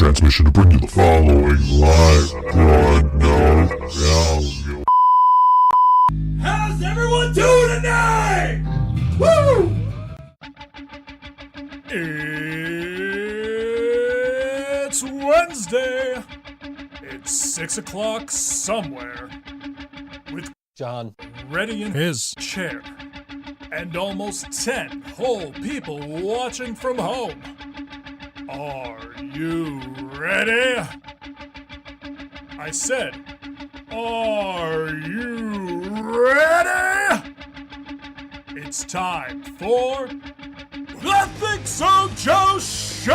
transmission to bring you the following live broadcast. How's everyone doing tonight? Woo! It's Wednesday. It's 6 o'clock somewhere. With John. ready in his chair. And almost 10 whole people watching from home. Are you ready? I said, are you ready? It's time for the Think So Joe Show!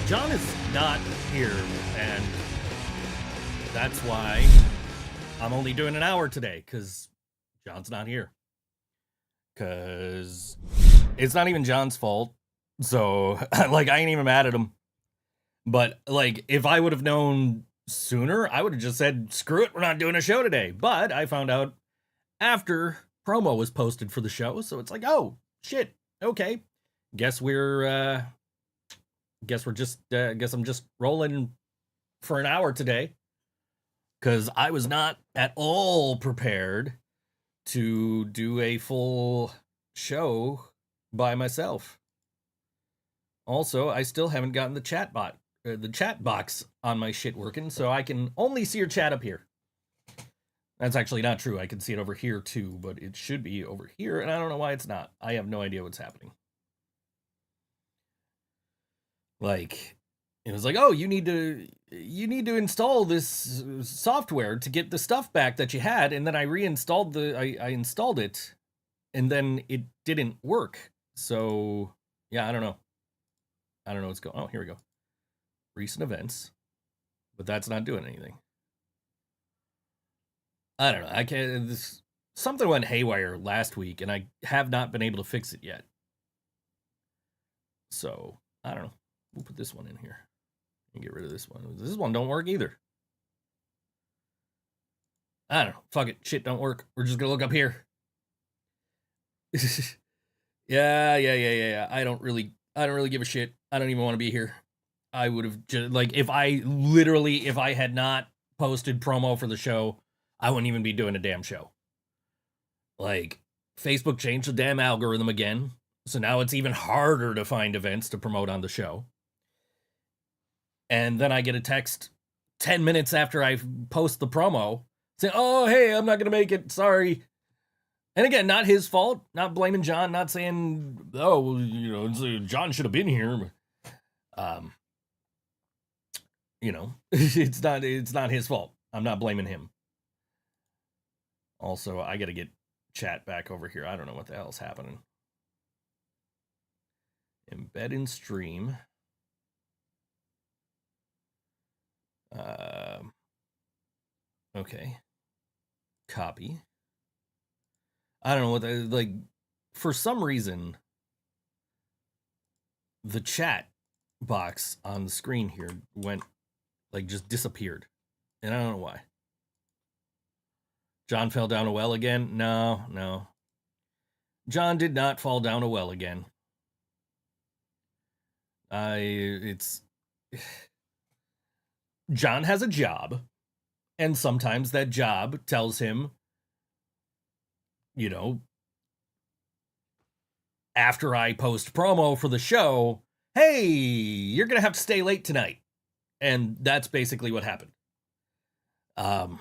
John is not here, and that's why I'm only doing an hour today, because John's not here. Because it's not even John's fault, so, like, I ain't even mad at him. But, like, if I would have known sooner, I would have just said, screw it, we're not doing a show today. But I found out after promo was posted for the show, so it's like, oh, shit, okay. Guess I'm just rolling for an hour today, because I was not at all prepared to do a full show by myself. Also, I still haven't gotten the chat box on my shit working, so I can only see your chat up here. That's actually not true. I can see it over here too, but it should be over here, and I don't know why it's not. I have no idea what's happening. Like, it was like, oh, you need to install this software to get the stuff back that you had, and then I reinstalled I installed it, and then it didn't work. So yeah, I don't know what's going. Oh, here we go. Recent events, but that's not doing anything. I don't know. I can't. Something went haywire last week, and I have not been able to fix it yet. So I don't know. We'll put this one in here and get rid of this one. This one don't work either. I don't know. Fuck it. Shit don't work. We're just gonna look up here. Yeah. I don't really give a shit. I don't even want to be here. I would have just, like, if I had not posted promo for the show, I wouldn't even be doing a damn show. Like, Facebook changed the damn algorithm again, so now it's even harder to find events to promote on the show. And then I get a text 10 minutes after I post the promo saying, oh, hey, I'm not going to make it. Sorry. And again, not his fault. Not blaming John. Not saying, oh, well, John should have been here. It's not his fault. I'm not blaming him. Also, I got to get chat back over here. I don't know what the hell's happening. Embed in stream. Okay. Copy. I don't know what for some reason, the chat box on the screen here just disappeared. And I don't know why. John fell down a well again? No. John did not fall down a well again. John has a job, and sometimes that job tells him, after I post promo for the show, hey, you're going to have to stay late tonight. And that's basically what happened. I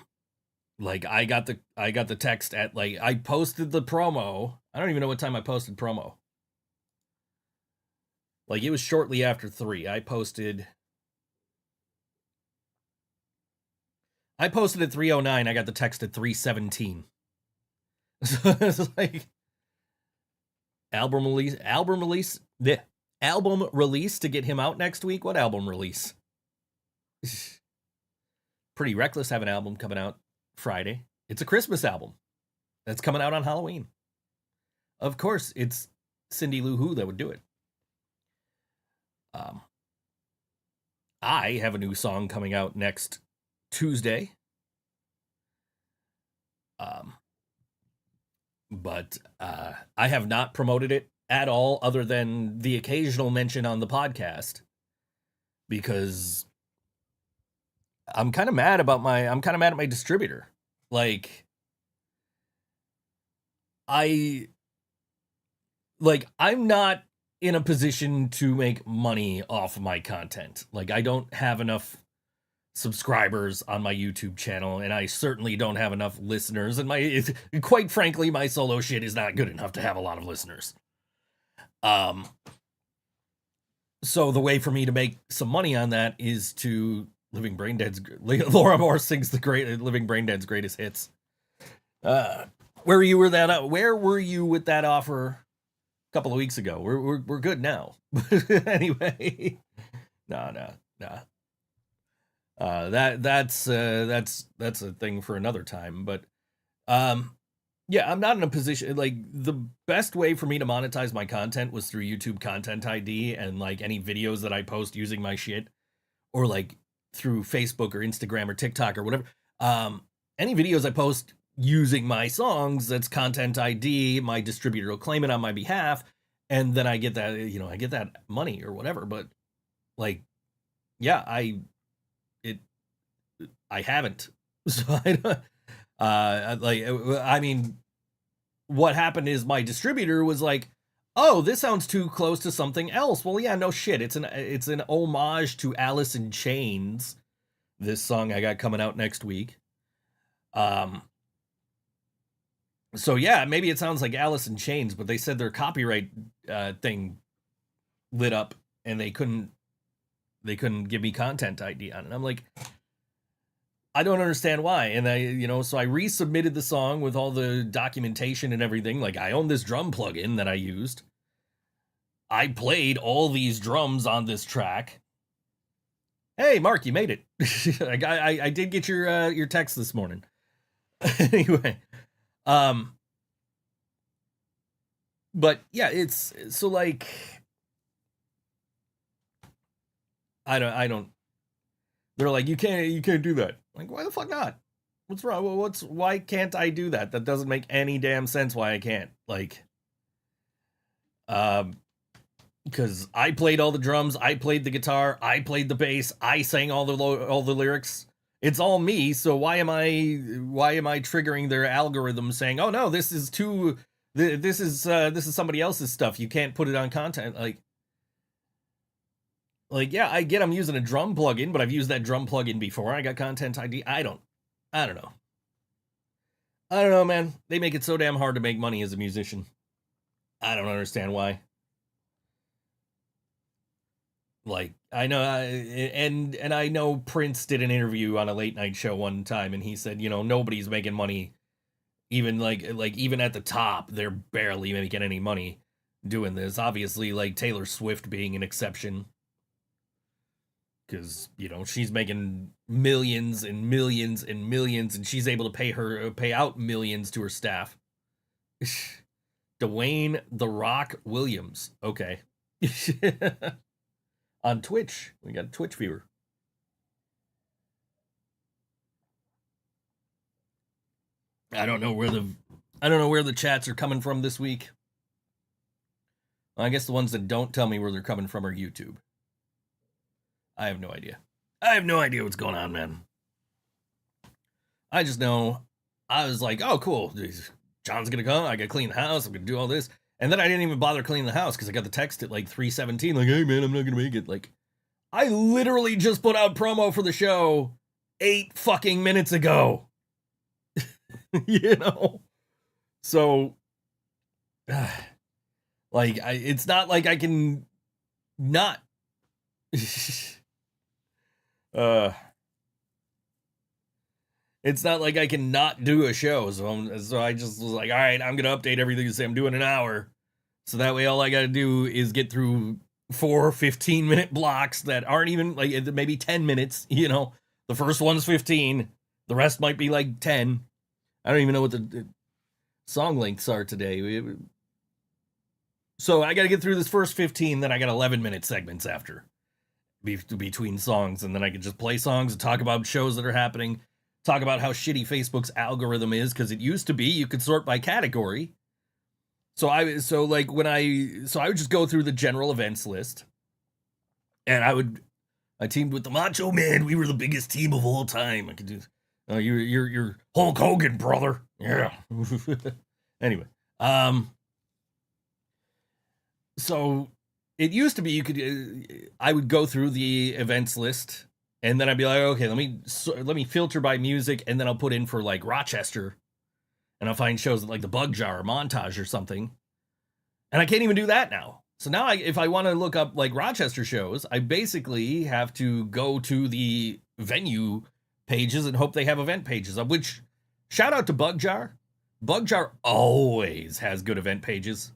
got the text at, I posted the promo. I don't even know what time I posted promo. It was shortly after 3. I posted at 3:09. I got the text at 3:17. So it's like album release to get him out next week. What album release? Pretty Reckless have an album coming out Friday. It's a Christmas album that's coming out on Halloween. Of course, it's Cindy Lou Who that would do it. I have a new song coming out next Tuesday. Um, but I have not promoted it at all, other than the occasional mention on the podcast, because I'm kind of mad at my distributor. Like, I'm not in a position to make money off of my content. Like, I don't have enough subscribers on my YouTube channel, and I certainly don't have enough listeners, and quite frankly, my solo shit is not good enough to have a lot of listeners. So the way for me to make some money on that is to Living Brain Dead's Laura Moore sings the Living Brain Dead's greatest hits. Where were you with that offer a couple of weeks ago? We're good now. Anyway, no. That's a thing for another time. But yeah, I'm not in a position. Like, the best way for me to monetize my content was through YouTube Content ID, and like any videos that I post using my shit, or like through Facebook or Instagram or TikTok or whatever. Any videos I post using my songs, that's Content ID. My distributor will claim it on my behalf, and then I get that, I get that money or whatever. But like, yeah, I haven't. So I mean, what happened is my distributor was like, "Oh, this sounds too close to something else." Well, yeah, no shit. It's an homage to Alice in Chains, this song I got coming out next week. So yeah, maybe it sounds like Alice in Chains, but they said their copyright thing lit up, and they couldn't give me Content ID on it. I'm like, I don't understand why. And so I resubmitted the song with all the documentation and everything. Like, I own this drum plugin that I used. I played all these drums on this track. Hey, Mark, you made it. I did get your text this morning. Anyway, but yeah, it's so like, I don't. They're like, you can't do that. Like, why the fuck not? What's wrong? Why can't I do that? That doesn't make any damn sense why I can't. Like, because I played all the drums, I played the guitar, I played the bass, I sang all the lyrics. It's all me. So why am I triggering their algorithm saying, "Oh no, this is somebody else's stuff. You can't put it on content." Like, yeah, I get I'm using a drum plugin, but I've used that drum plugin before. I got Content ID. I don't know. I don't know, man. They make it so damn hard to make money as a musician. I don't understand why. Like, I know, and I know Prince did an interview on a late night show one time, and he said, nobody's making money. Even like even at the top, they're barely making any money doing this. Obviously, like Taylor Swift being an exception, because she's making millions and millions and millions, and she's able to pay out millions to her staff. Dwayne "The Rock" Williams, okay. On Twitch, we got a Twitch viewer. I don't know where the chats are coming from this week. I guess the ones that don't tell me where they're coming from are YouTube. I have no idea. I have no idea what's going on, man. I just know I was like, oh, cool. John's going to come. I got to clean the house. I'm going to do all this. And then I didn't even bother cleaning the house because I got the text at like 3:17. Like, hey, man, I'm not going to make it. Like, I literally just put out promo for the show 8 fucking minutes ago. So, like, it's not like I can not. It's not like I can not do a show, so I just was like, all right, I'm gonna update everything and say I'm doing an hour, so that way all I gotta do is get through 4 15-minute blocks that aren't even like maybe 10 minutes. The first one's 15, the rest might be like 10. I don't even know what the song lengths are today. So I gotta get through this first 15, then I got 11-minute segments after between songs, and then I can just play songs and talk about shows that are happening. talk about how shitty Facebook's algorithm is, because it used to be you could sort by category. So I would just go through the general events list, and I teamed with the Macho Man. We were the biggest team of all time. I could do. You're Hulk Hogan, brother. Yeah. Anyway, so it used to be you could. I would go through the events list, and then I'd be like, okay, let me filter by music, and then I'll put in for like Rochester, and I'll find shows like the Bug Jar or Montage or something, and I can't even do that now. So now, if I want to look up like Rochester shows, I basically have to go to the venue pages and hope they have event pages. Which, shout out to Bug Jar. Bug Jar always has good event pages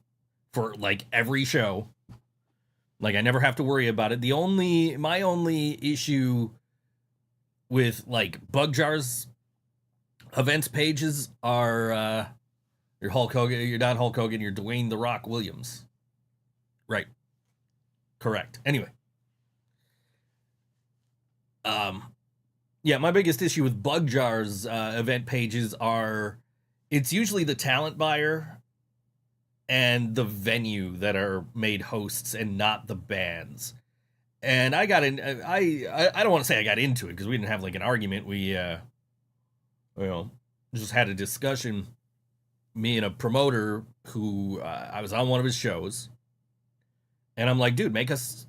for like every show. Like, I never have to worry about it. My only issue with like Bug Jar's events pages are you're Hulk Hogan, you're not Hulk Hogan, you're Dwayne "The Rock" Williams. Right. Correct. Anyway. Yeah, my biggest issue with Bug Jar's event pages are, it's usually the talent buyer and the venue that are made hosts and not the bands. And I got in, I don't want to say I got into it because we didn't have like an argument. We, just had a discussion, me and a promoter who I was on one of his shows. And I'm like, dude, make us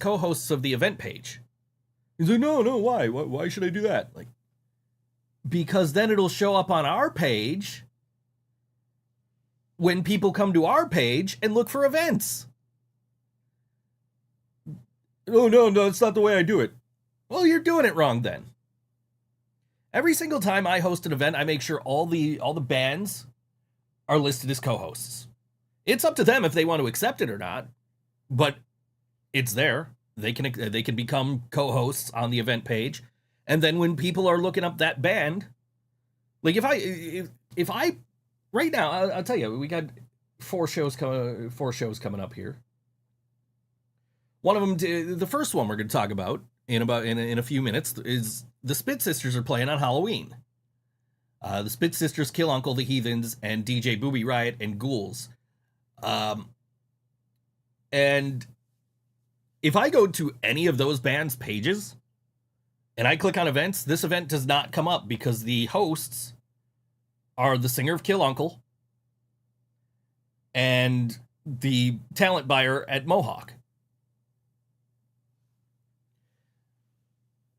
co-hosts of the event page. He's like, no, why? Why should I do that? Like, because then it'll show up on our page when people come to our page and look for events. Oh, no, it's not the way I do it. Well, you're doing it wrong then. Every single time I host an event, I make sure all the bands are listed as co-hosts. It's up to them if they want to accept it or not. But it's there. They can become co-hosts on the event page, and then when people are looking up that band, like if I right now, I'll tell you, we got four shows coming up here. One of them, the first one we're going to talk about in a few minutes, is the Spit Sisters are playing on Halloween. The Spit Sisters, Kill Uncle, the Heathens, and DJ Booby Riot and Ghouls. And if I go to any of those bands' pages and I click on events, this event does not come up because the hosts are the singer of Kill Uncle and the talent buyer at Mohawk.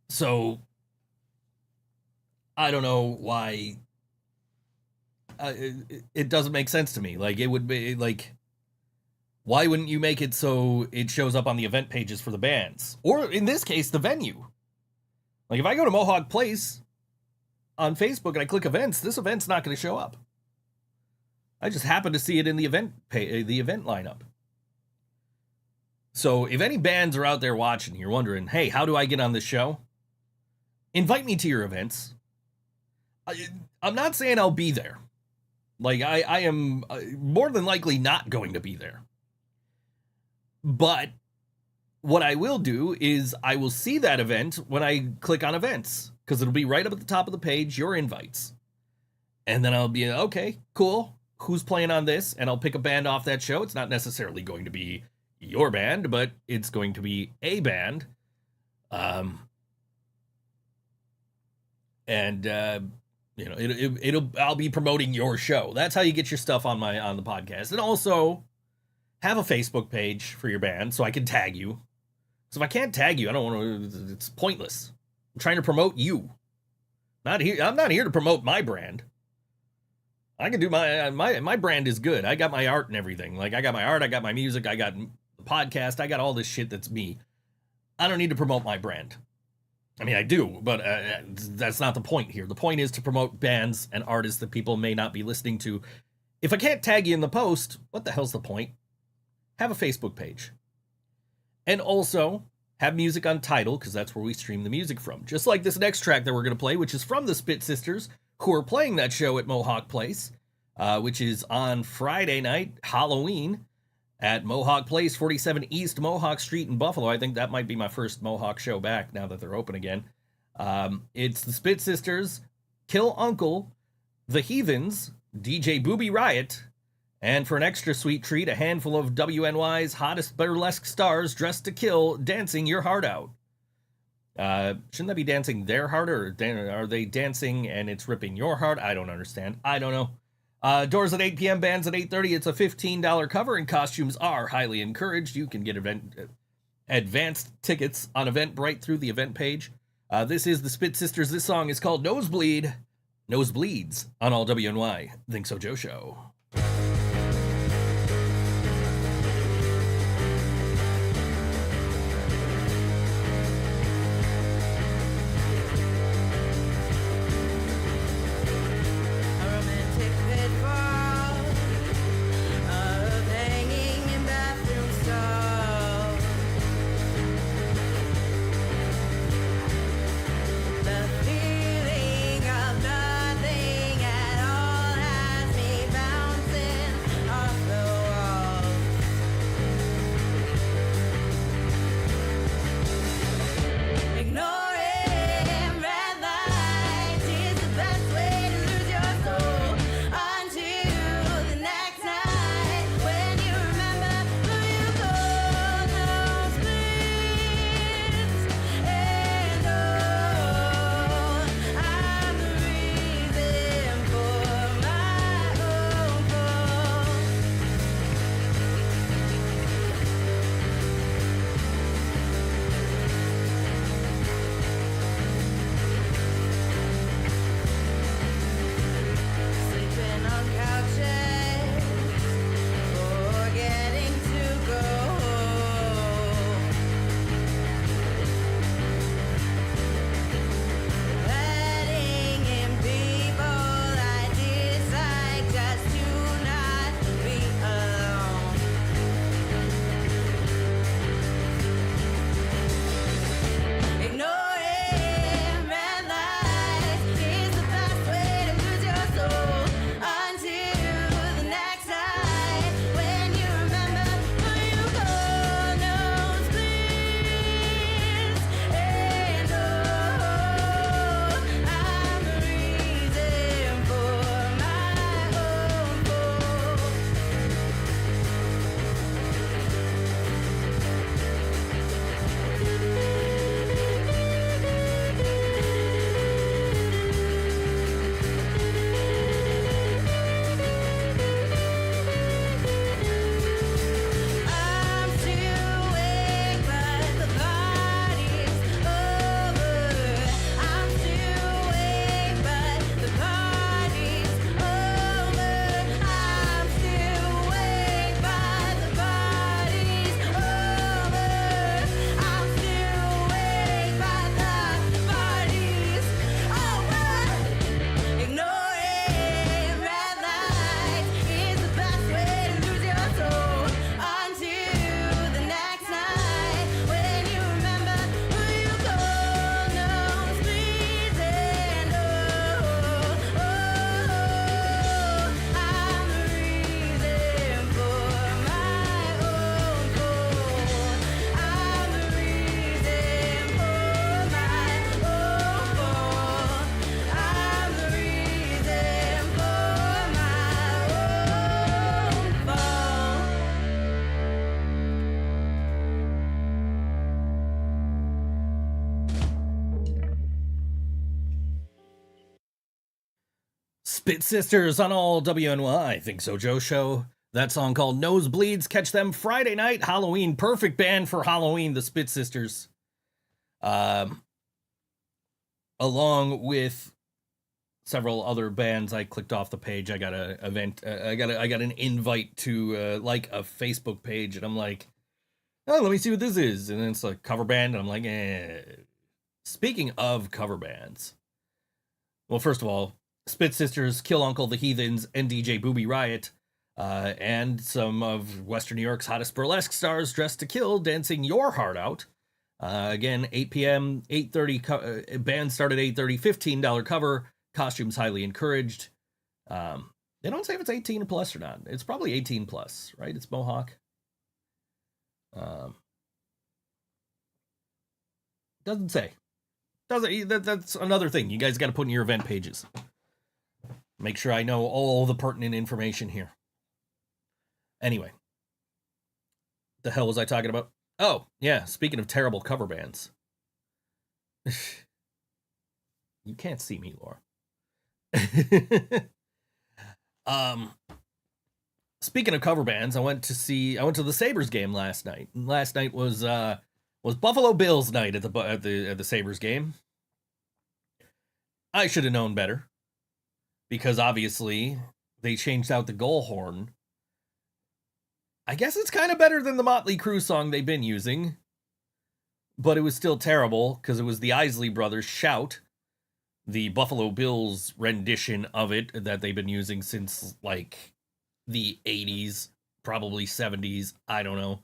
So I don't know why it doesn't make sense to me. Like, it would be like, why wouldn't you make it so it shows up on the event pages for the bands? Or in this case, the venue. Like, if I go to Mohawk Place on Facebook and I click events, this event's not going to show up. I just happen to see it in the event lineup. So if any bands are out there watching, you're wondering, hey, how do I get on this show? Invite me to your events. I'm not saying I'll be there. Like, I am more than likely not going to be there. But what I will do is I will see that event when I click on events, because it'll be right up at the top of the page, your invites. And then I'll be, okay, cool. Who's playing on this? And I'll pick a band off that show. It's not necessarily going to be your band, but it's going to be a band. I'll be promoting your show. That's how you get your stuff on the podcast. And also have a Facebook page for your band so I can tag you. So if I can't tag you, I don't want to, it's pointless. I'm trying to promote you. I'm not here to promote my brand. I can do my brand is good. I got my art and everything. Like, I got my art, I got my music, I got the podcast, I got all this shit that's me. I don't need to promote my brand. I mean, I do, but that's not the point here. The point is to promote bands and artists that people may not be listening to. If I can't tag you in the post, what the hell's the point? Have a Facebook page. And also, have music on Tidal, because that's where we stream the music from. Just like this next track that we're going to play, which is from the Spit Sisters, who are playing that show at Mohawk Place, which is on Friday night, Halloween, at Mohawk Place, 47 East Mohawk Street in Buffalo. I think that might be my first Mohawk show back now that they're open again. It's the Spit Sisters, Kill Uncle, The Heathens, DJ Booby Riot, and for an extra sweet treat, a handful of WNY's hottest burlesque stars dressed to kill, dancing your heart out. Shouldn't that be dancing their heart, or are they dancing and it's ripping your heart? I don't understand. I don't know. Doors at 8 p.m., bands at 8:30. It's a $15 cover, and costumes are highly encouraged. You can get advanced tickets on Eventbrite through the event page. This is the Spit Sisters. This song is called Nosebleed. Nosebleeds on all WNY. Think So Joe Show. Spit Sisters on all WNY. Think So Joe Show. That song called Nosebleeds. Catch them Friday night. Halloween. Perfect band for Halloween. The Spit Sisters. Along with several other bands, I clicked off the page. I got a event. I got an invite to like a Facebook page, and I'm like, oh, let me see what this is. And then it's a cover band, and I'm like, eh. Speaking of cover bands, well, first of all, Spit Sisters, Kill Uncle, The Heathens, and DJ Booby Riot, and some of Western New York's hottest burlesque stars dressed to kill, dancing your heart out. Again, 8 p.m., 8:30, band start at 8:30, $15 cover, costumes highly encouraged. They don't say if it's 18 plus or not. It's probably 18 plus, right? It's Mohawk. Doesn't say. That's another thing you guys got to put in your event pages. Make sure I know all the pertinent information here. Anyway, the hell was I talking about? Oh, yeah, speaking of terrible cover bands. You can't see me, Laura. Speaking of cover bands, I went to the Sabres game last night. Last night was Buffalo Bills night at the Sabres game. I should have known better, because obviously they changed out the goal horn. I guess it's kind of better than the Motley Crue song they've been using, but it was still terrible because it was the Isley Brothers' Shout, the Buffalo Bills rendition of it that they've been using since like the 80s, probably 70s. I don't know.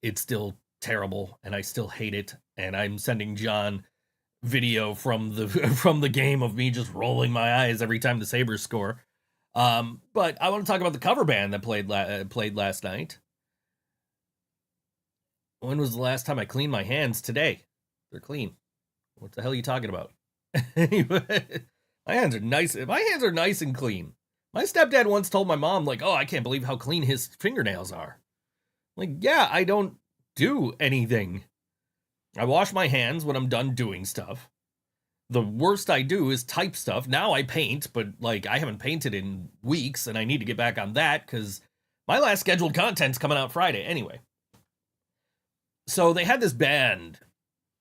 It's still terrible, and I still hate it. And I'm sending John video from the game of me just rolling my eyes every time the Sabres score. But I want to talk about the cover band that played last night. When was the last time I cleaned my hands? Today. They're clean. What the hell are you talking about? Anyway, my hands are nice. My hands are nice and clean. My stepdad once told my mom, like, oh, I can't believe how clean his fingernails are. Like, yeah, I don't do anything. I wash my hands when I'm done doing stuff. The worst I do is type stuff. Now I paint, but like I haven't painted in weeks, and I need to get back on that because my last scheduled content's coming out Friday. Anyway. So they had this band,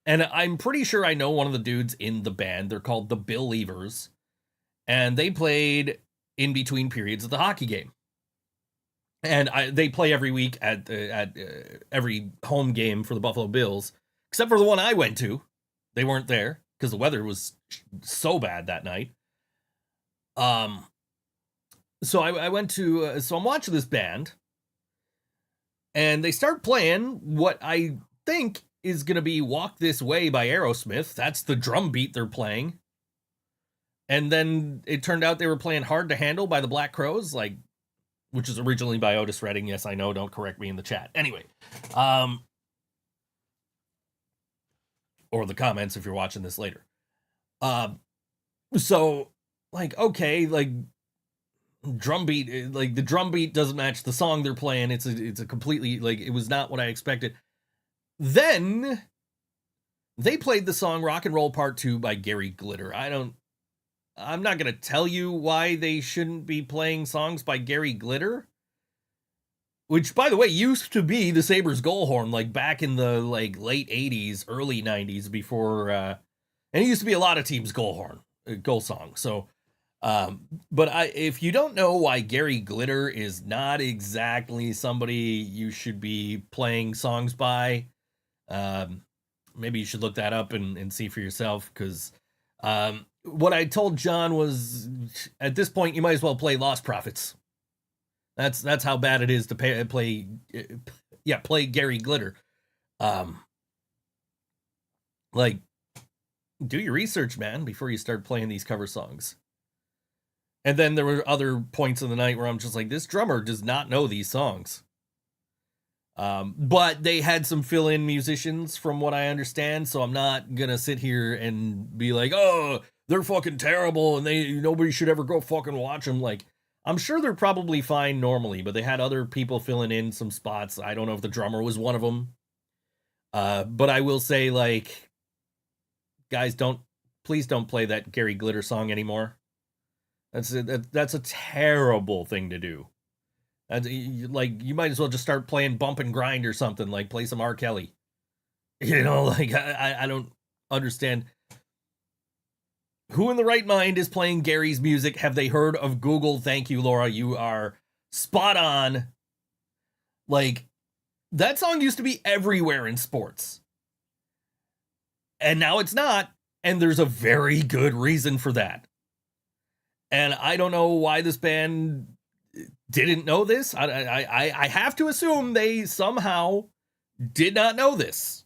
and I'm pretty sure I know one of the dudes in the band. They're called the Bill Leavers, and they played in between periods of the hockey game. And they play every week at every home game for the Buffalo Bills, except for the one I went to. They weren't there because the weather was so bad that night. So I went to, so I'm watching this band, and they start playing what I think is going to be Walk This Way by Aerosmith. That's the drum beat they're playing. And then it turned out they were playing Hard to Handle by the Black Crowes, like, which is originally by Otis Redding. Yes, I know. Don't correct me in the chat. Anyway, or the comments if you're watching this later. So, like, okay, like, drum beat, like, the drum beat doesn't match the song they're playing. It's a completely, like, it was not what I expected. Then they played the song Rock and Roll Part 2 by Gary Glitter. I'm not going to tell you why they shouldn't be playing songs by Gary Glitter, which, by the way, used to be the Sabres goal horn, like back in the like late 80s, early 90s, before, and it used to be a lot of teams' goal song. So, but if you don't know why Gary Glitter is not exactly somebody you should be playing songs by, maybe you should look that up and see for yourself, because what I told John was, at this point, you might as well play Lost Prophets. That's how bad it is to play Gary Glitter. Like, do your research, man, before you start playing these cover songs. And then there were other points in the night where I'm just like, this drummer does not know these songs. But they had some fill-in musicians from what I understand, so I'm not gonna sit here and be like, oh, they're fucking terrible and nobody should ever go fucking watch them. Like, I'm sure they're probably fine normally, but they had other people filling in some spots. I don't know if the drummer was one of them. But I will say, like, guys, please don't play that Gary Glitter song anymore. That's a terrible thing to do. Like, you might as well just start playing Bump and Grind or something, like play some R. Kelly. You know, like, I don't understand. Who in the right mind is playing Gary's music? Have they heard of Google? Thank you, Laura. You are spot on. Like, that song used to be everywhere in sports. And now it's not. And there's a very good reason for that. And I don't know why this band didn't know this. I have to assume they somehow did not know this.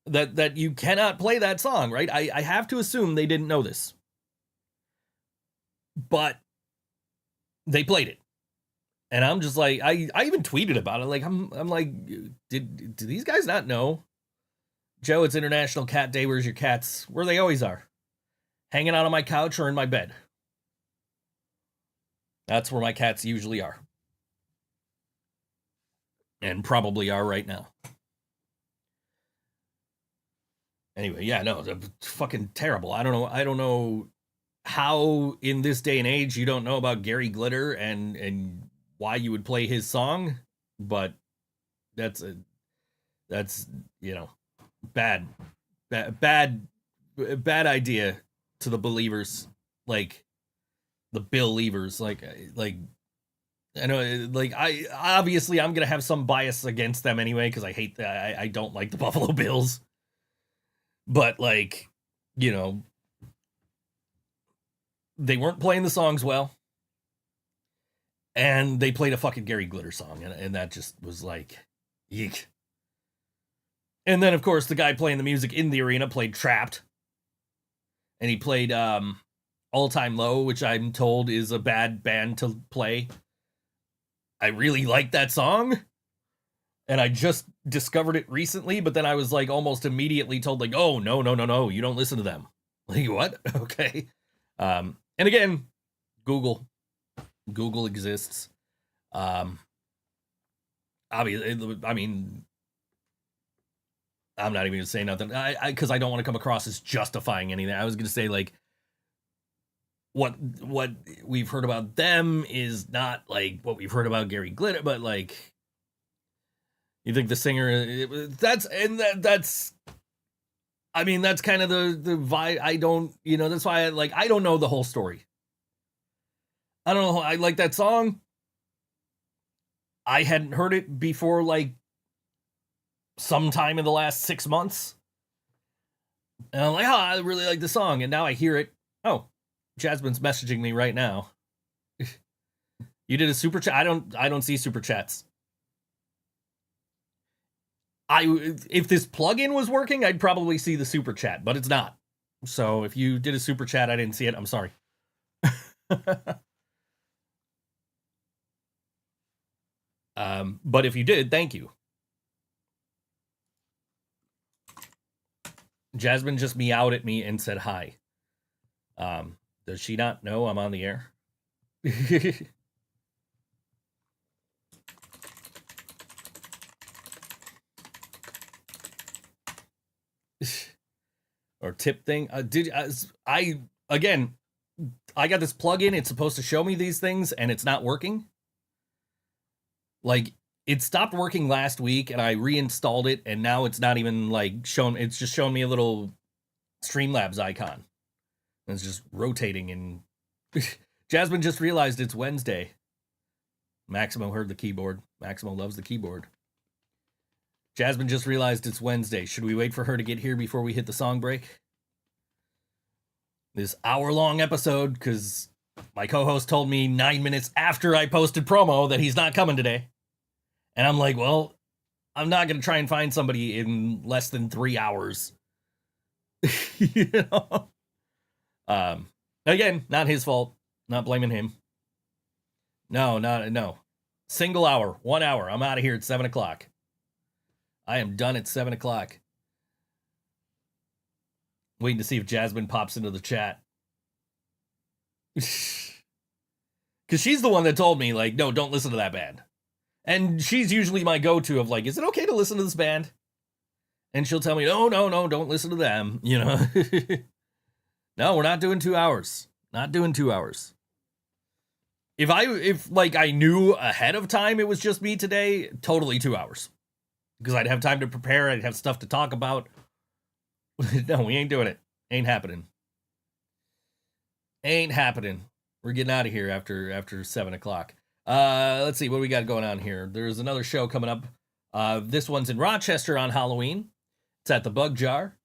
That you cannot play that song, right? I have to assume they didn't know this. But they played it. And I'm just like, I even tweeted about it. Like, I'm like, did these guys not know? Joe, it's International Cat Day. Where's your cats? Where they always are. Hanging out on my couch or in my bed. That's where my cats usually are. And probably are right now. Anyway, yeah, no, fucking terrible. I don't know how in this day and age you don't know about Gary Glitter and why you would play his song, but that's bad idea to the believers, like the Believers, like I know, like I'm gonna have some bias against them anyway because I hate that I don't like the Buffalo Bills, but like, you know, they weren't playing the songs well, and they played a fucking Gary Glitter song, and that just was like, yeek. And then, of course, the guy playing the music in the arena played Trapped. And he played All Time Low, which I'm told is a bad band to play. I really like that song. And I just discovered it recently, but then I was like almost immediately told like, oh, no, you don't listen to them. Like, what? Okay. And again, Google exists. Obviously, I mean, I'm not even gonna say nothing because I don't want to come across as justifying anything. I was gonna say like what we've heard about them is not like what we've heard about Gary Glitter, but like you think the singer that's I mean that's kind of the vibe. I don't, that's why I don't know the whole story. I don't know. I like that song. I hadn't heard it before like sometime in the last 6 months. And I'm like, oh, I really like the song. And now I hear it. Oh, Jasmine's messaging me right now. You did a super chat. I don't see super chats. If this plugin was working, I'd probably see the super chat, but it's not. So if you did a super chat, I didn't see it. I'm sorry. But if you did, thank you. Jasmine just meowed at me and said hi. Does she not know I'm on the air? Or tip thing. I got this plugin. It's supposed to show me these things, and it's not working. Like, it stopped working last week, and I reinstalled it, and now it's not even, like, shown. It's just showing me a little Streamlabs icon. And it's just rotating, and Jasmine just realized it's Wednesday. Maximo heard the keyboard. Maximo loves the keyboard. Jasmine just realized it's Wednesday. Should we wait for her to get here before we hit the song break? This hour-long episode, because my co-host told me 9 minutes after I posted promo that he's not coming today. And I'm like, well, I'm not going to try and find somebody in less than 3 hours. You know? Again, not his fault. Not blaming him. No. Single hour, 1 hour. I'm out of here at 7 o'clock. I am done at 7 o'clock. Waiting to see if Jasmine pops into the chat. Because she's the one that told me, like, no, don't listen to that band. And she's usually my go-to of, like, is it okay to listen to this band? And she'll tell me, no, don't listen to them, you know? No, we're not doing 2 hours. Not doing 2 hours. If I knew ahead of time it was just me today, totally 2 hours. Because I'd have time to prepare, I'd have stuff to talk about. No, we ain't doing it. Ain't happening. Ain't happening. We're getting out of here after 7 o'clock. Let's see what we got going on here. There's another show coming up. This one's in Rochester on Halloween. It's at the Bug Jar.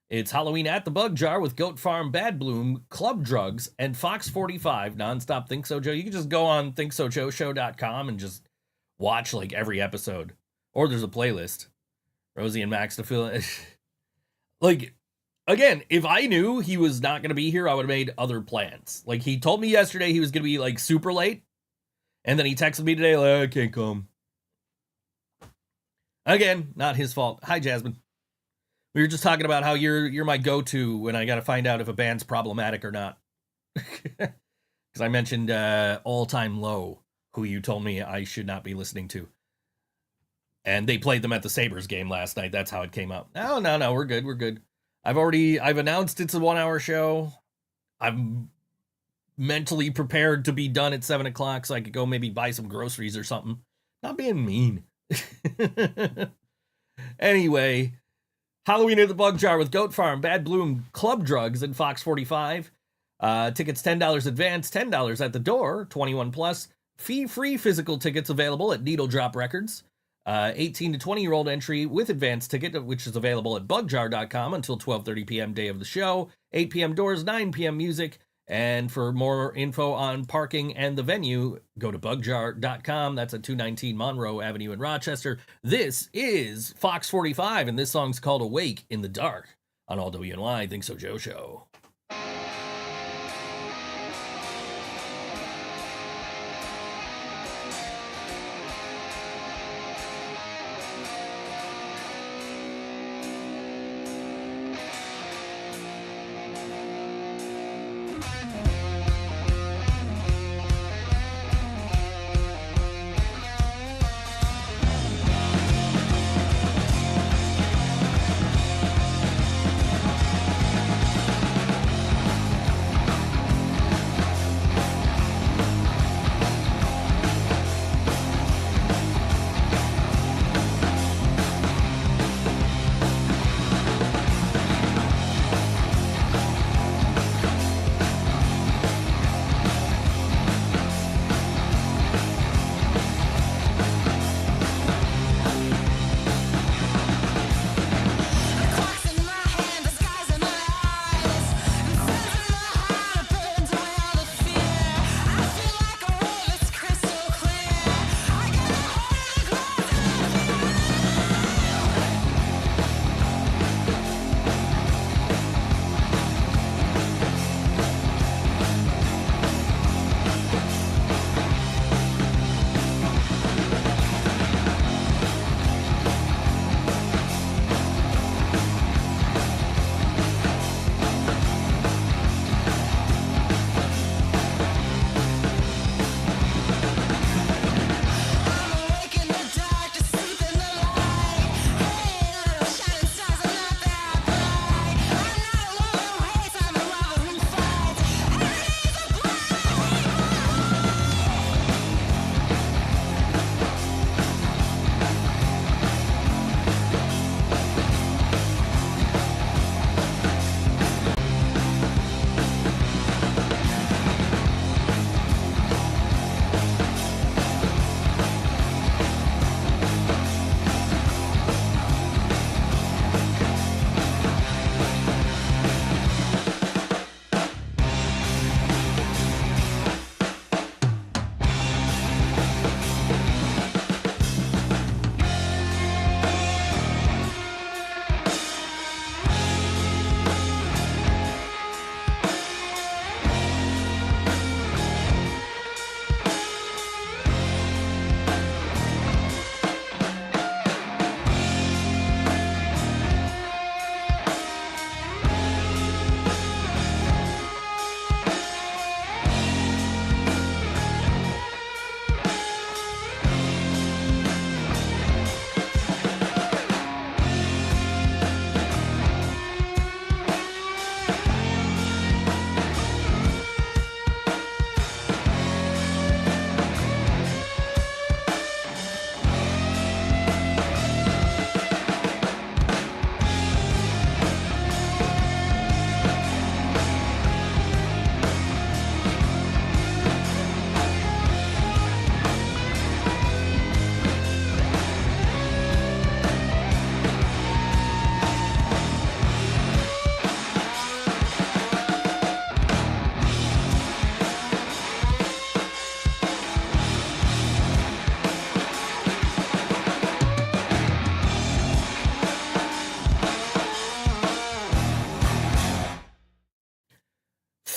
It's Halloween at the Bug Jar with Goat Farm, Bad Bloom, Club Drugs, and Fox 45 nonstop Think So Joe. You can just go on thinksojoeshow.com and just watch like every episode. Or there's a playlist. Rosie and Max to fill in. Like, again, if I knew he was not going to be here, I would have made other plans. Like, he told me yesterday he was going to be, like, super late. And then he texted me today, like, I can't come. Again, not his fault. Hi, Jasmine. We were just talking about how you're my go-to when I got to find out if a band's problematic or not. Because I mentioned All Time Low, who you told me I should not be listening to. And they played them at the Sabres game last night. That's how it came up. No, we're good. I've announced it's a 1-hour show. I'm mentally prepared to be done at 7 o'clock so I could go maybe buy some groceries or something. Not being mean. Anyway, Halloween at the Bug Jar with Goat Farm, Bad Bloom, Club Drugs, and Fox 45. Tickets $10 advance, $10 at the door, 21 plus. Fee-free physical tickets available at Needle Drop Records. 18 to 20-year-old entry with advance ticket, which is available at bugjar.com until 12:30 p.m. day of the show. 8 p.m. doors, 9 p.m. music. And for more info on parking and the venue, go to bugjar.com. That's at 219 Monroe Avenue in Rochester. This is Fox 45, and this song's called Awake in the Dark on All WNY Think So Joe Show.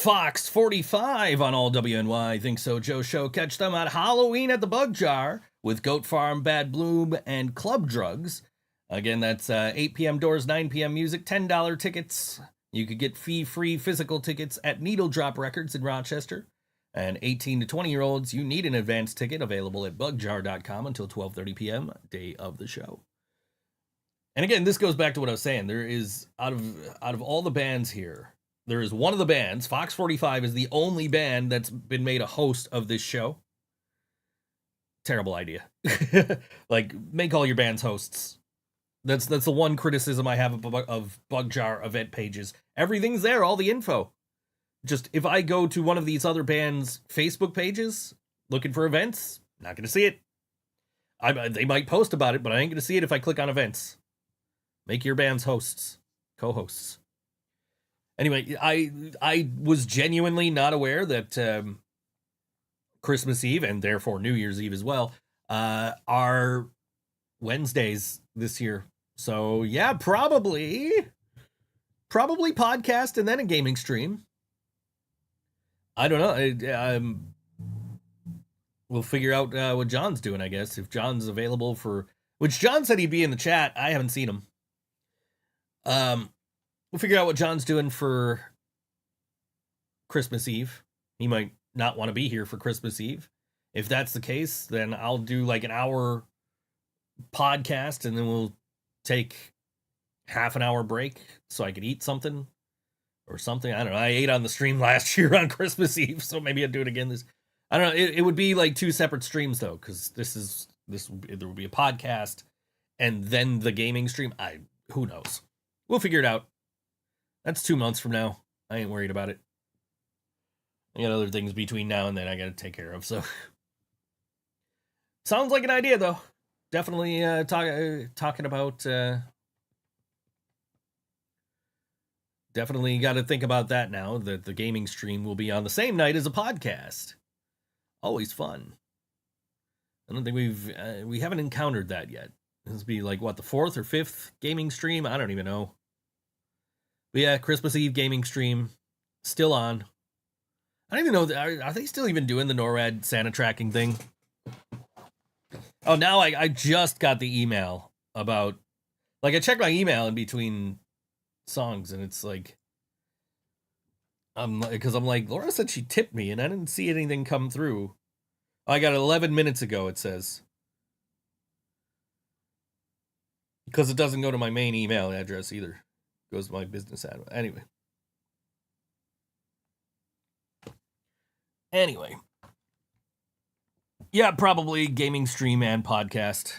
Fox 45 on All WNY Think So Joe Show. Catch them at Halloween at the Bug Jar with Goat Farm, Bad Bloom, and Club Drugs. Again, that's 8 p.m. doors, 9 p.m. music, $10 tickets. You could get fee-free physical tickets at Needle Drop Records in Rochester. And 18 to 20-year-olds, you need an advance ticket available at bugjar.com until 12:30 p.m. day of the show. And again, this goes back to what I was saying. There is, out of all the bands here, there is one of the bands, Fox 45 is the only band that's been made a host of this show. Terrible idea. Like, make all your bands hosts. That's the one criticism I have of Bugjar event pages. Everything's there, all the info. Just, if I go to one of these other bands' Facebook pages, looking for events, not going to see it. They might post about it, but I ain't going to see it if I click on events. Make your band's hosts, co-hosts. Anyway, I was genuinely not aware that Christmas Eve, and therefore New Year's Eve as well, are Wednesdays this year. So, yeah, probably podcast and then a gaming stream. I don't know. We'll figure out what John's doing, I guess. If John's available for... Which John said he'd be in the chat. I haven't seen him. We'll figure out what John's doing for Christmas Eve. He might not want to be here for Christmas Eve. If that's the case, then I'll do like an hour podcast, and then we'll take half an hour break so I could eat something. Or something. I don't know. I ate on the stream last year on Christmas Eve, so maybe I'll do it again. I don't know. It would be like two separate streams though, because there will be a podcast and then the gaming stream. Who knows? We'll figure it out. That's 2 months from now. I ain't worried about it. I got other things between now and then I got to take care of. So sounds like an idea though. Definitely talking about. Definitely got to think about that now, that the gaming stream will be on the same night as a podcast. Always fun. I don't think we haven't encountered that yet. This will be like, what, the 4th or 5th gaming stream? I don't even know. But yeah, Christmas Eve gaming stream, still on. I don't even know, are they still even doing the NORAD Santa tracking thing? Oh, now I just got the email about, like, I checked my email in between songs, and it's like, because I'm like, Laura said she tipped me, and I didn't see anything come through. I got it 11 minutes ago, it says. Because it doesn't go to my main email address either. It goes to my business address. Anyway. Yeah, probably gaming stream and podcast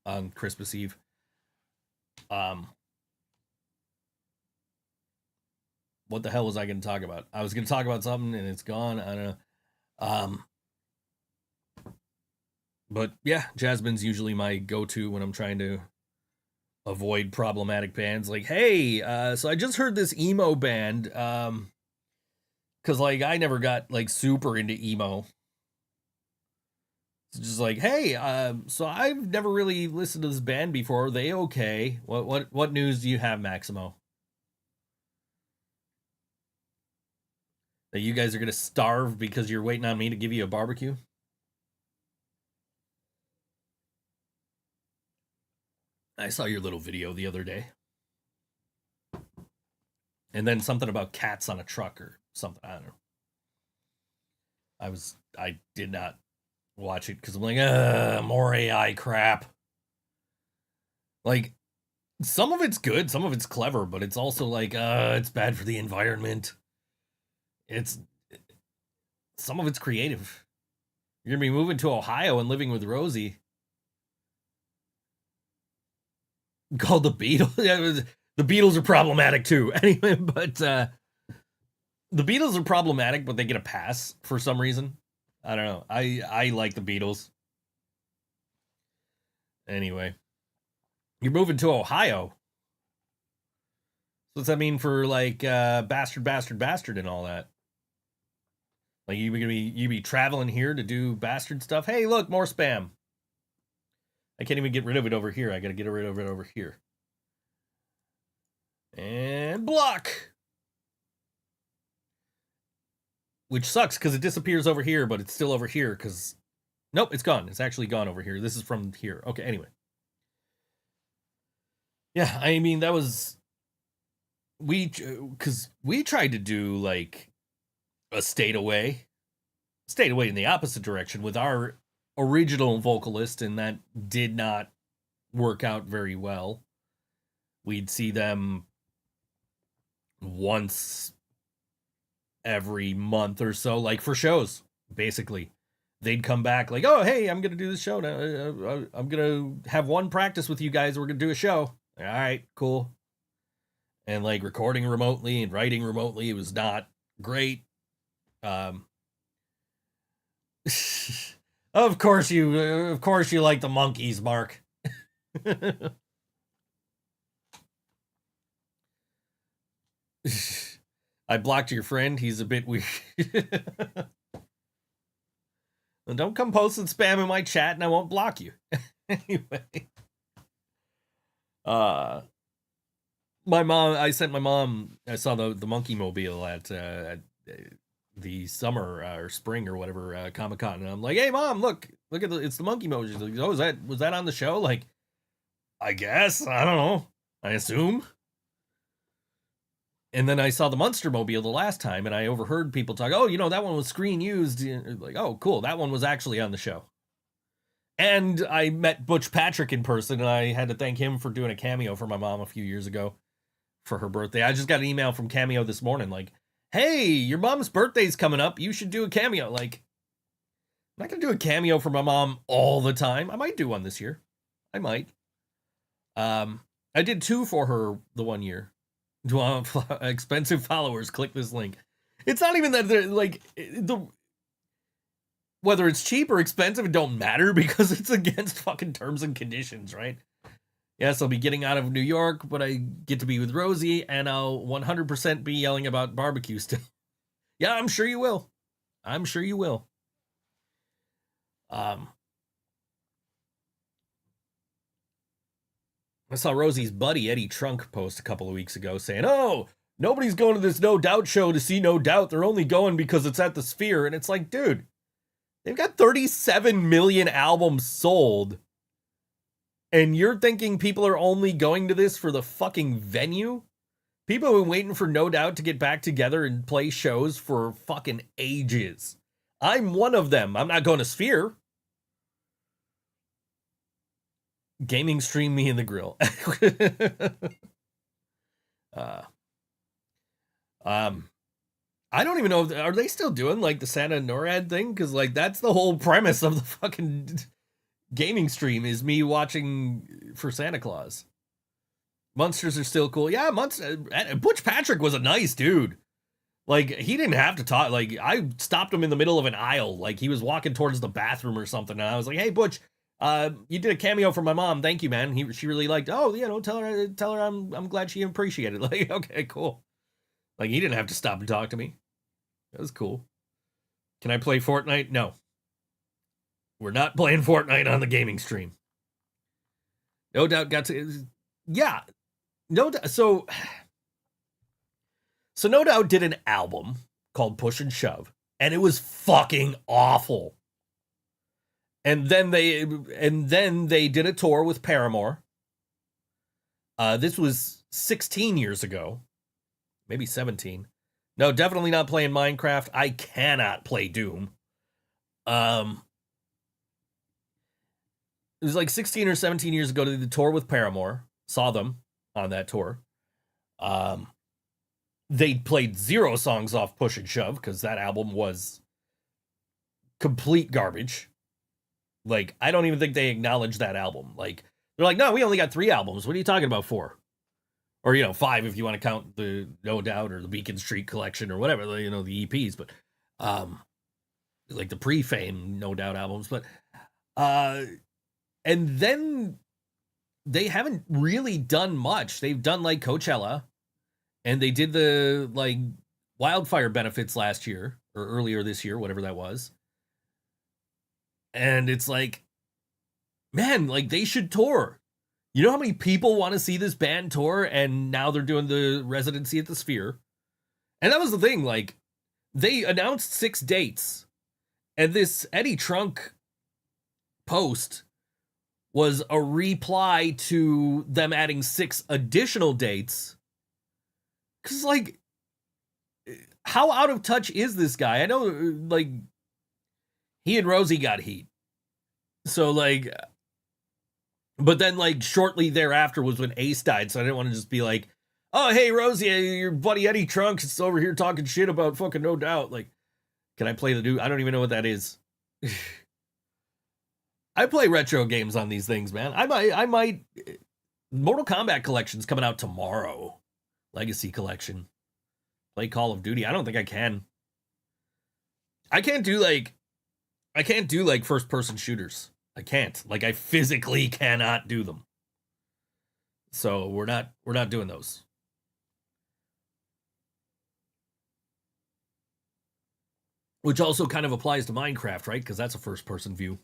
on Christmas Eve. What the hell was I going to talk about? I was going to talk about something and it's gone. I don't know. But yeah, Jasmine's usually my go-to when I'm trying to avoid problematic bands. Like, hey, so I just heard this emo band. Cause like I never got like super into emo. It's just like, hey, so I've never really listened to this band before. Are they okay? What news do you have, Maximo? That you guys are going to starve because you're waiting on me to give you a barbecue? I saw your little video the other day. And then something about cats on a truck or something. I don't know. I did not watch it because I'm like, more AI crap. Like, some of it's good, some of it's clever, but it's also like, it's bad for the environment. Some of it's creative. You're gonna be moving to Ohio and living with Rosie. Called the Beatles. The Beatles are problematic too. Anyway, but the Beatles are problematic, but they get a pass for some reason. I don't know. I like the Beatles. Anyway, you're moving to Ohio. What's that mean for like bastard and all that? Like you be traveling here to do bastard stuff? Hey, look, more spam. I can't even get rid of it over here. I gotta get rid of it over here. And block. Which sucks because it disappears over here, but it's still over here because... Nope, it's gone. It's actually gone over here. This is from here. Okay, anyway. Yeah, I mean, that was, because we tried to do like a stayed away in the opposite direction with our original vocalist, and that did not work out very well. We'd see them once every month or so, like for shows, basically. They'd come back like, oh, hey, I'm going to do this show now. I'm going to have one practice with you guys. We're going to do a show. All right, cool. And like recording remotely and writing remotely, it was not great. Of course you like the Monkees, Mark. I blocked your friend. He's a bit weird. And don't come posting spam in my chat and I won't block you. Anyway. I sent my mom, I saw the Monkey Mobile at the summer or spring or whatever Comic-Con, and I'm like, hey mom, look at it's the Monkey Mobile. She's like, oh, was that on the show? Like, I guess, I don't know, I assume. And then I saw the Monster Mobile the last time, and I overheard people talk, oh, that one was screen used. Like, oh, cool, that one was actually on the show. And I met Butch Patrick in person, and I had to thank him for doing a cameo for my mom a few years ago for her birthday. I just got an email from Cameo this morning, like, hey, your mom's birthday's coming up. You should do a cameo. Like, I'm not going to do a cameo for my mom all the time. I might do one this year. I might. I did 2 for her the one year. Expensive followers, click this link. It's not even that they're like whether it's cheap or expensive, it don't matter because it's against fucking terms and conditions, right? Yes, I'll be getting out of New York, but I get to be with Rosie, and I'll 100% be yelling about barbecue still. Yeah, I'm sure you will. I'm sure you will. I saw Rosie's buddy Eddie Trunk post a couple of weeks ago saying, oh, nobody's going to this No Doubt show to see No Doubt. They're only going because it's at the Sphere. And it's like, dude, they've got 37 million albums sold. And you're thinking people are only going to this for the fucking venue? People have been waiting for No Doubt to get back together and play shows for fucking ages. I'm one of them. I'm not going to Sphere. Gaming stream me in the grill. I don't even know, are they still doing like the Santa NORAD thing? Because like that's the whole premise of the fucking gaming stream is me watching for Santa Claus. Monsters are still cool. Yeah, Butch Patrick was a nice dude. Like, he didn't have to talk. Like, I stopped him in the middle of an aisle. Like, he was walking towards the bathroom or something. And I was like, hey, Butch, you did a cameo for my mom. Thank you, man. She really liked, tell her I'm glad she appreciated it. Like, okay, cool. Like, he didn't have to stop and talk to me. That was cool. Can I play Fortnite? No. We're not playing Fortnite on the gaming stream. No Doubt got to... Yeah. No Doubt... So No Doubt did an album called Push and Shove, and it was fucking awful. And then they did a tour with Paramore. This was 16 years ago. Maybe 17. No, definitely not playing Minecraft. I cannot play Doom. It was like 16 or 17 years ago. They did the tour with Paramore. Saw them on that tour. They played 0 songs off Push and Shove because that album was complete garbage. Like, I don't even think they acknowledged that album. Like, they're like, no, we only got 3 albums. What are you talking about 4? Or, 5 if you want to count the No Doubt or the Beacon Street collection or whatever, the EPs. But, like the pre-fame No Doubt albums. But, and then they haven't really done much. They've done, like, Coachella. And they did the, like, wildfire benefits last year. Or earlier this year, whatever that was. And it's like, man, like, they should tour. You know how many people want to see this band tour? And now they're doing the residency at the Sphere. And that was the thing, like, they announced 6 dates. And this Eddie Trunk post was a reply to them adding 6 additional dates. Because, like, how out of touch is this guy? I know, like, he and Rosie got heat. So, like, but then, like, shortly thereafter was when Ace died, so I didn't want to just be like, oh, hey, Rosie, your buddy Eddie Trunks is over here talking shit about fucking No Doubt. Like, can I play the dude? I don't even know what that is. I play retro games on these things, man. I might. Mortal Kombat Collection's coming out tomorrow. Legacy Collection. Play Call of Duty. I don't think I can. I can't do like first person shooters. I can't. Like, I physically cannot do them. So we're not doing those. Which also kind of applies to Minecraft, right? Because that's a first person view.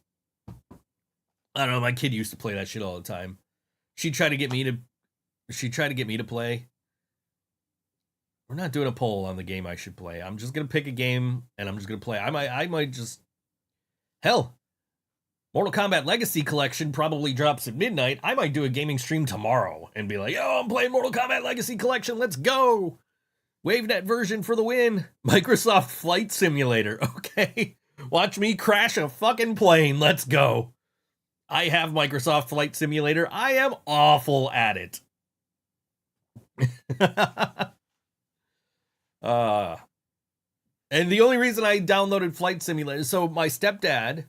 I don't know, my kid used to play that shit all the time. She tried to get me to play. We're not doing a poll on the game I should play. I'm just gonna pick a game and I'm just gonna play. I might just, hell, Mortal Kombat Legacy Collection probably drops at midnight. I might do a gaming stream tomorrow and be like, yo, I'm playing Mortal Kombat Legacy Collection. Let's go. WaveNet version for the win. Microsoft Flight Simulator. Okay. Watch me crash a fucking plane. Let's go. I have Microsoft Flight Simulator. I am awful at it. And the only reason I downloaded Flight Simulator, so my stepdad,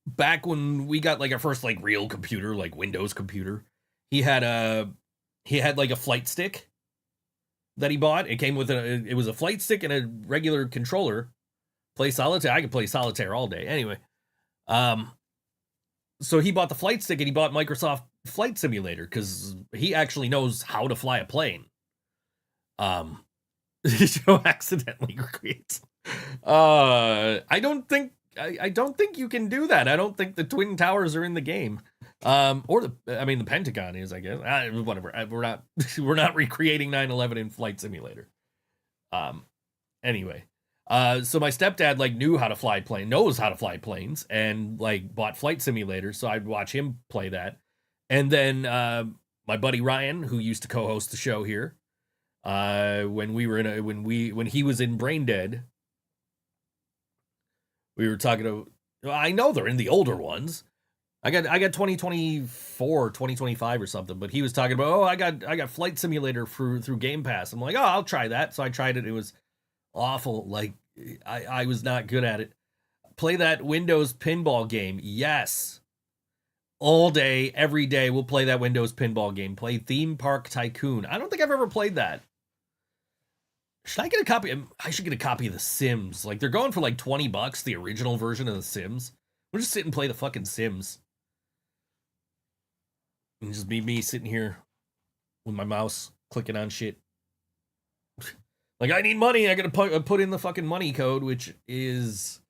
back when we got like our first like real computer, like Windows computer, he had like a flight stick that he bought. It came with it was a flight stick and a regular controller. Play solitaire. I could play solitaire all day. Anyway, so he bought the flight stick and he bought Microsoft Flight Simulator because he actually knows how to fly a plane. Joe accidentally creates. I don't think you can do that. I don't think the Twin Towers are in the game. The Pentagon is, I guess. Whatever. We're not recreating 9/11 in Flight Simulator. Anyway. So my stepdad like knows how to fly planes and like bought Flight Simulator. So I'd watch him play that. And then, my buddy Ryan, who used to co-host the show here, when he was in Brain Dead, we were talking to, I know they're in the older ones. I got 2024, 2025 or something, but he was talking about, I got Flight Simulator through Game Pass. I'm like, oh, I'll try that. So I tried it. It was awful. Like, I was not good at it. Play that Windows pinball game. Yes. All day, every day, we'll play that Windows pinball game. Play Theme Park Tycoon. I don't think I've ever played that. Should I get a copy? I should get a copy of The Sims. Like, they're going for like $20, the original version of The Sims. We'll just sit and play the fucking Sims. And just be me sitting here with my mouse clicking on shit. Like, I need money. I gotta put in the fucking money code, which is...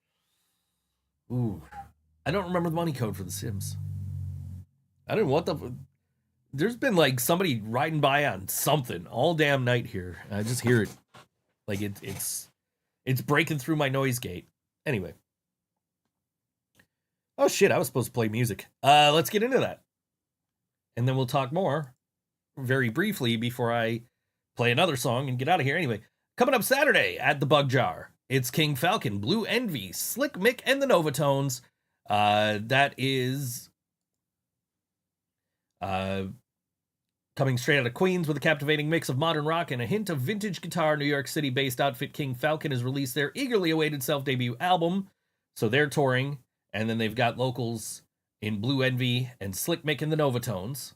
Ooh. I don't remember the money code for The Sims. I don't know what the... There's been, like, somebody riding by on something all damn night here. I just hear it. Like, it's breaking through my noise gate. Anyway. Oh, shit. I was supposed to play music. Let's get into that. And then we'll talk more very briefly before I play another song and get out of here. Anyway, coming up Saturday at the Bug Jar, it's King Falcon, Blue Envy, Slick Mick, and the Novatones. That is coming straight out of Queens with a captivating mix of modern rock and a hint of vintage guitar. New York City-based outfit King Falcon has released their eagerly awaited self-debut album, so they're touring, and then they've got locals in Blue Envy and Slick Mick and the Novatones.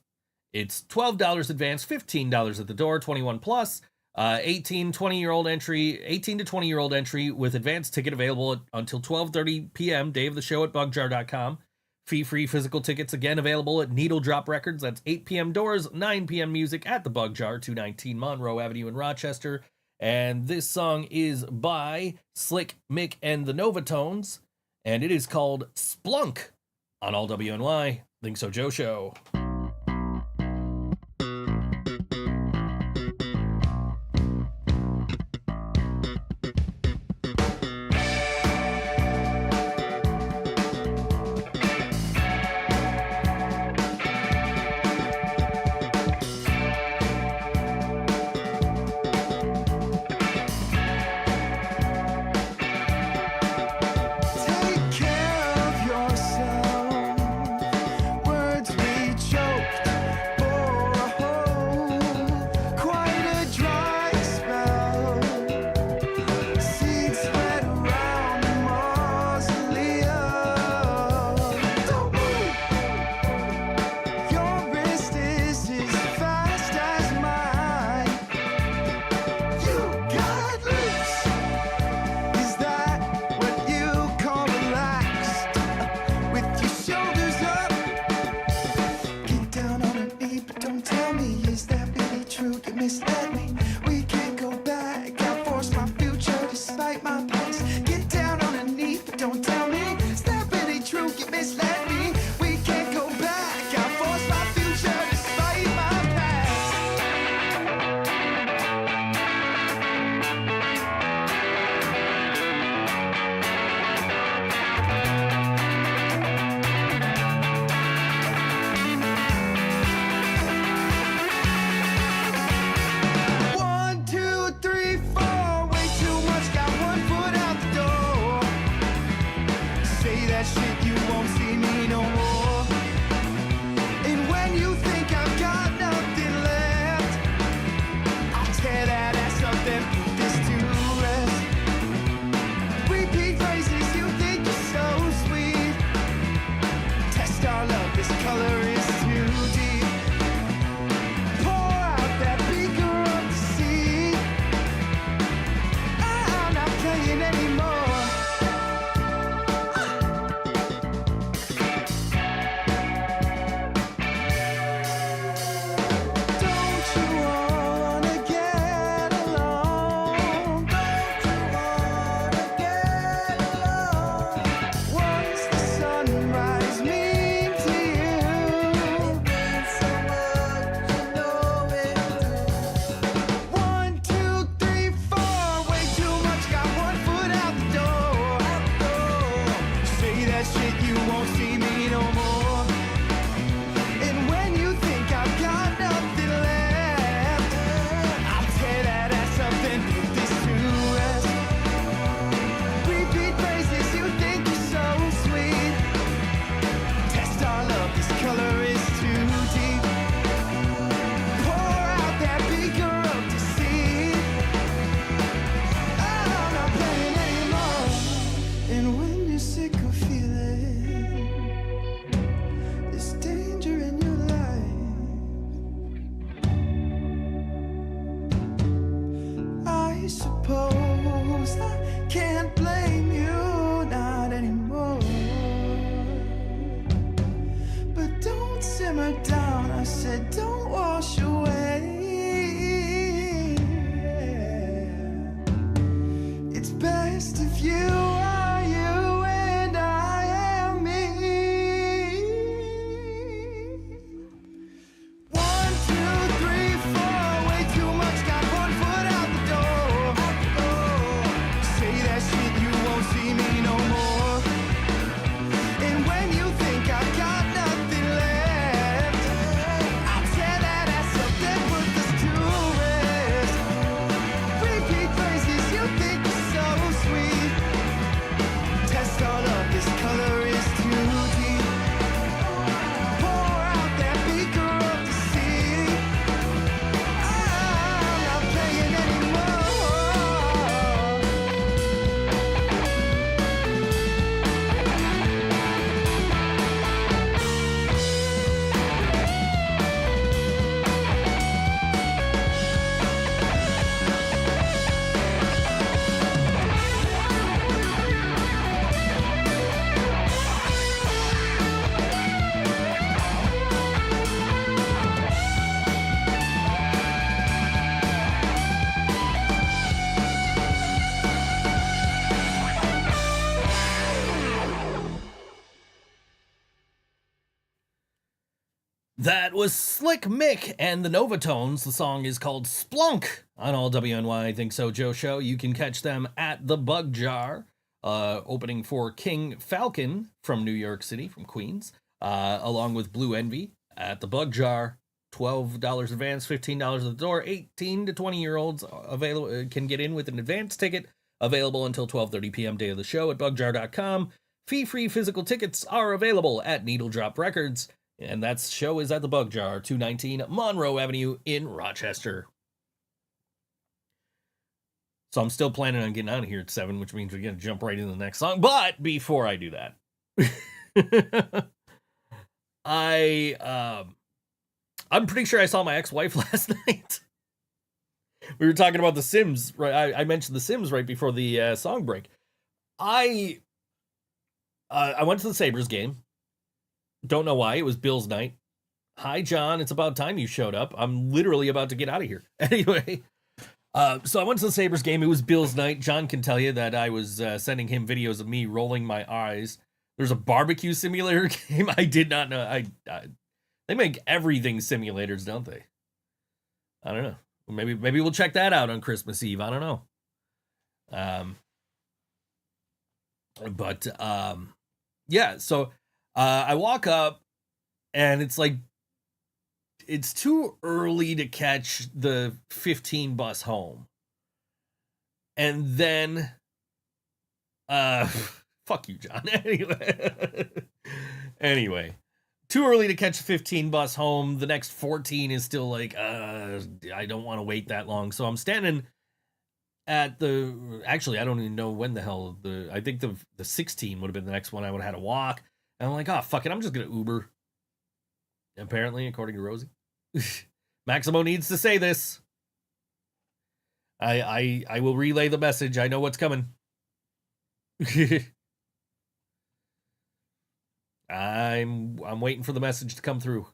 It's $12 advance, $15 at the door, 21 plus, 18 to 20-year-old entry with advance ticket available until 12:30 p.m. day of the show at bugjar.com. Fee-free physical tickets again available at Needle Drop Records. That's 8 p.m. doors, 9 p.m. music at the Bug Jar, 219 Monroe Avenue in Rochester. And this song is by Slick Mick and the Novatones, and it is called Splunk on All WNY. Think So Joe Show. that shit, you won't see me no more. And when you think I've got nothing left, I'll tear that ass up and put this to rest. Repeat phrases, you think you're so sweet. Test our love, this color is too deep. Pour out that beaker of deceit. I'm not playing anymore. Don't you wanna get along? Don't you wanna get along? What's the sunrise mean to you? It means so much, you know it do. 1, 2, 3, 4, way too much, got one foot out the door. Say that shit, you won't see me no more. And when you think I've got nothing left, I'll tear that ass up and put this to rest. Repeat phrases, you think you're so sweet. Test our love, this color is too deep. Pour out that beaker of deceit. I'm not playing anymore. And when you're sick of feeling this danger in your life, I suppose I can't blame you, not anymore. But don't simmer down, I said don't wash away. It's best if you are you and I am me. 1, 2, 3, 4, way too much, got one foot out the door. Say that shit, you won't see me no more. And when you think I've got nothing left, I'll tear that ass up, then put this to rest. Repeat phrases, you think you're so sweet. Test all of this color is too deep. Pour out that beaker of deceit. I'm not playing anymore. That was Slick Mick and the Novatones. The song is called Splunk on all WNY Think So Joe show. You can catch them at the Bug Jar, opening for King Falcon from New York City, from Queens, along with Blue Envy at the Bug Jar. $12 advance, $15 at the door. 18 to 20-year-olds available can get in with an advance ticket. Available until 12:30 p.m. day of the show at bugjar.com. Fee-free physical tickets are available at Needle Drop Records. And that show is at the Bug Jar, 219 Monroe Avenue in Rochester. So I'm still planning on getting out of here at 7, which means we're going to jump right into the next song. But before I do that, I'm pretty sure I saw my ex-wife last night. We were talking about The Sims, right? I mentioned The Sims right before the song break. I went to the Sabres game. Don't know why. It was Bills night. Hi, John. It's about time you showed up. I'm literally about to get out of here. Anyway, so I went to the Sabres game. It was Bills night. John can tell you that I was sending him videos of me rolling my eyes. There's a barbecue simulator game. I did not know. They make everything simulators, don't they? I don't know. Maybe we'll check that out on Christmas Eve. I don't know. Yeah. So I walk up, and it's like it's too early to catch the 15 bus home. And then Fuck you, John. Anyway, too early to catch the 15 bus home. The next 14 is still like, I don't want to wait that long. So I'm standing at actually, I don't even know when the hell I think the 16 would have been the next one I would have had to walk. And I'm like, oh, fuck it. I'm just going to Uber. Apparently, according to Rosie. Maximo needs to say this. I will relay the message. I know what's coming. I'm waiting for the message to come through.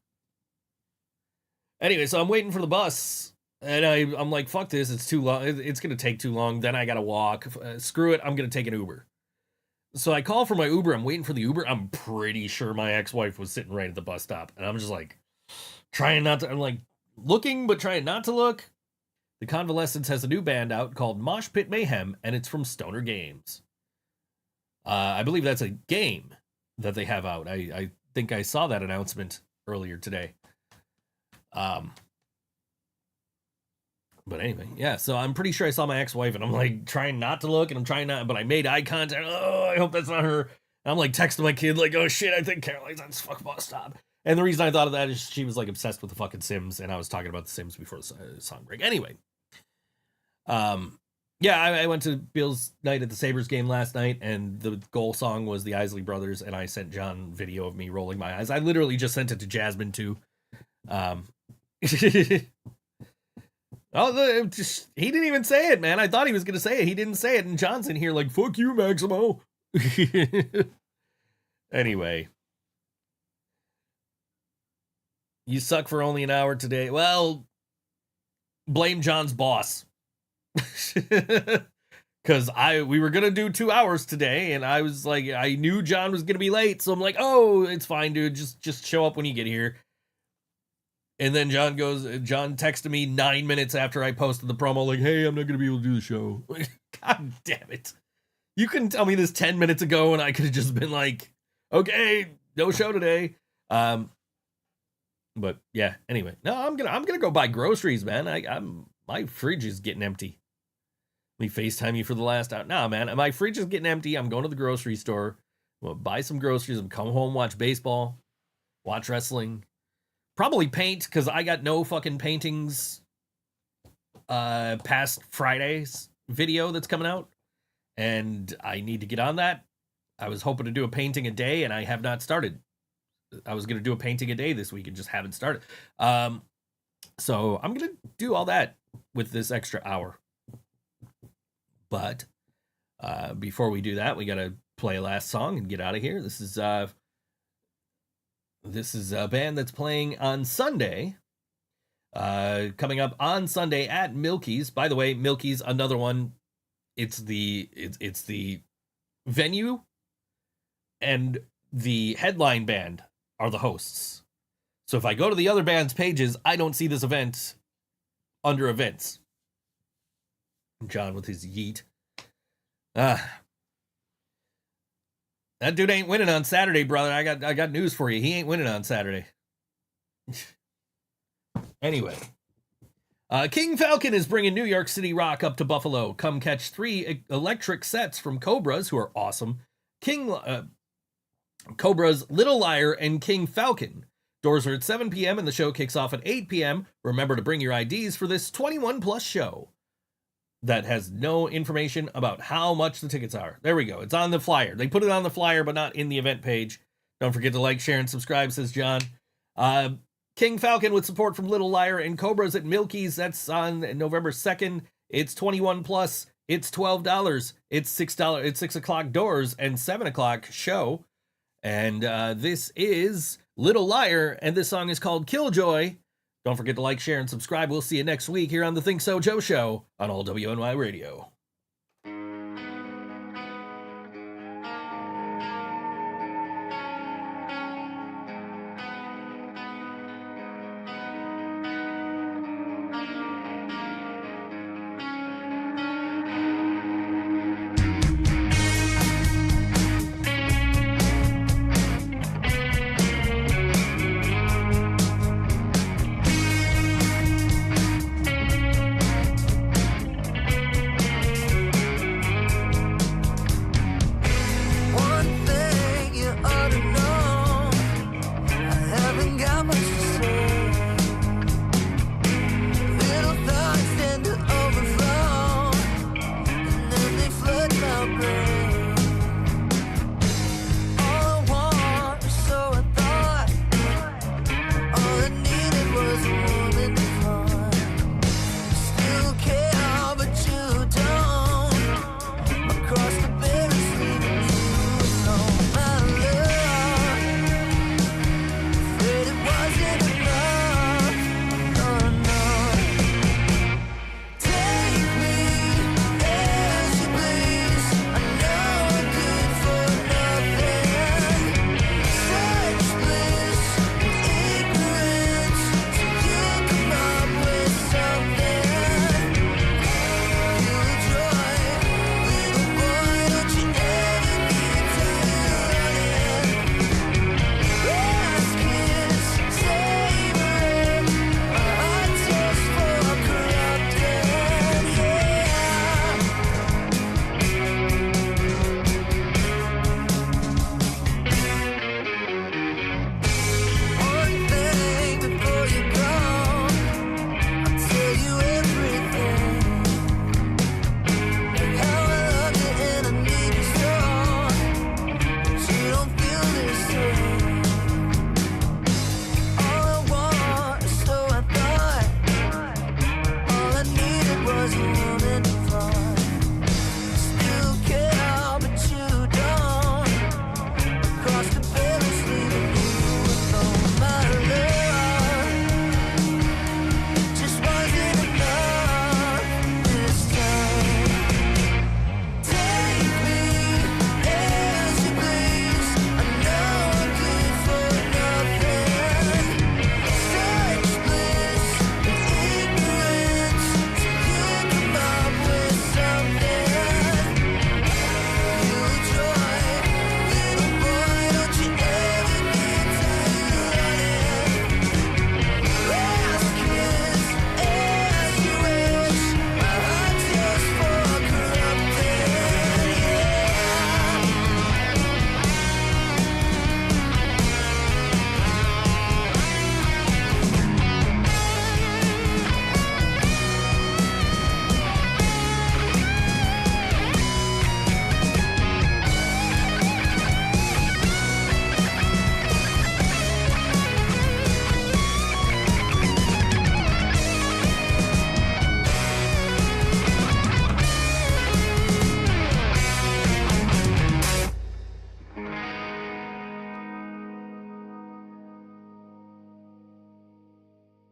Anyway, so I'm waiting for the bus, and I'm like, fuck this, it's too long. It's gonna take too long. Then I gotta walk. Screw it, I'm gonna take an Uber. So I call for my Uber. I'm waiting for the Uber. I'm pretty sure my ex-wife was sitting right at the bus stop, and I'm just like trying not to. I'm like looking, but trying not to look. The Convalescence has a new band out called Mosh Pit Mayhem, and it's from Stoner Games. I believe that's a game that they have out. I think I saw that announcement earlier today. But anyway, yeah, so I'm pretty sure I saw my ex-wife, and I'm like trying not to look, and I'm trying not, but I made eye contact. Oh, I hope that's not her. And I'm like texting my kid, like, oh shit, I think Caroline's on this fucking bus stop. And the reason I thought of that is she was like obsessed with the fucking Sims, and I was talking about the Sims before the song break. Anyway, yeah, I went to Bill's night at the Sabres game last night, and the goal song was the Isley Brothers, and I sent John video of me rolling my eyes. I literally just sent it to Jasmine too. Oh, he didn't even say it, man. I thought he was gonna say it. He didn't say it, and John's in here like, fuck you, Maximo. Anyway. You suck for only an hour today. Well, blame John's boss. Because we were gonna do 2 hours today, and I was like, I knew John was gonna be late, so I'm like, oh, it's fine, dude. Just show up when you get here. And then John texted me 9 minutes after I posted the promo, like, hey, I'm not gonna be able to do the show. God damn it. You couldn't tell me this 10 minutes ago, and I could have just been like, okay, no show today. But yeah, anyway, no, I'm gonna go buy groceries, man. My fridge is getting empty. Let me FaceTime you for the last hour. Nah, man, my fridge is getting empty. I'm going to the grocery store. I'm gonna buy some groceries. I'm come home, watch baseball, watch wrestling, probably paint, because I got no fucking paintings past Friday's video that's coming out, and I need to get on that. I was hoping to do a painting a day, and I have not started. I was going to do a painting a day this week and just haven't started. So I'm going to do all that with this extra hour. But before we do that, we got to play a last song and get out of here. This is a band that's playing on Sunday. Coming up on Sunday at Milky's. By the way, Milky's, another one. It's the venue, and the headline band are the hosts. So if I go to the other band's pages, I don't see this event under events. John with his yeet. That dude ain't winning on Saturday, brother. I got news for you. He ain't winning on Saturday. Anyway. King Falcon is bringing New York City rock up to Buffalo. Come catch 3 electric sets from Cobras, who are awesome. Cobra's Little Liar and King Falcon. Doors are at 7 p.m. and the show kicks off at 8 p.m. Remember to bring your IDs for this 21 plus show. That has no information about how much the tickets are. There we go. It's on the flyer. They put it on the flyer, but not in the event page. Don't forget to like, share, and subscribe, says John. King Falcon with support from Little Liar and Cobras at Milky's. That's on November 2nd. It's 21 plus. It's $12. It's $6. It's 6 o'clock doors and 7 o'clock show. And this is Little Liar, and this song is called Killjoy. Don't forget to like, share, and subscribe. We'll see you next week here on the Think So Joe Show on all WNY Radio.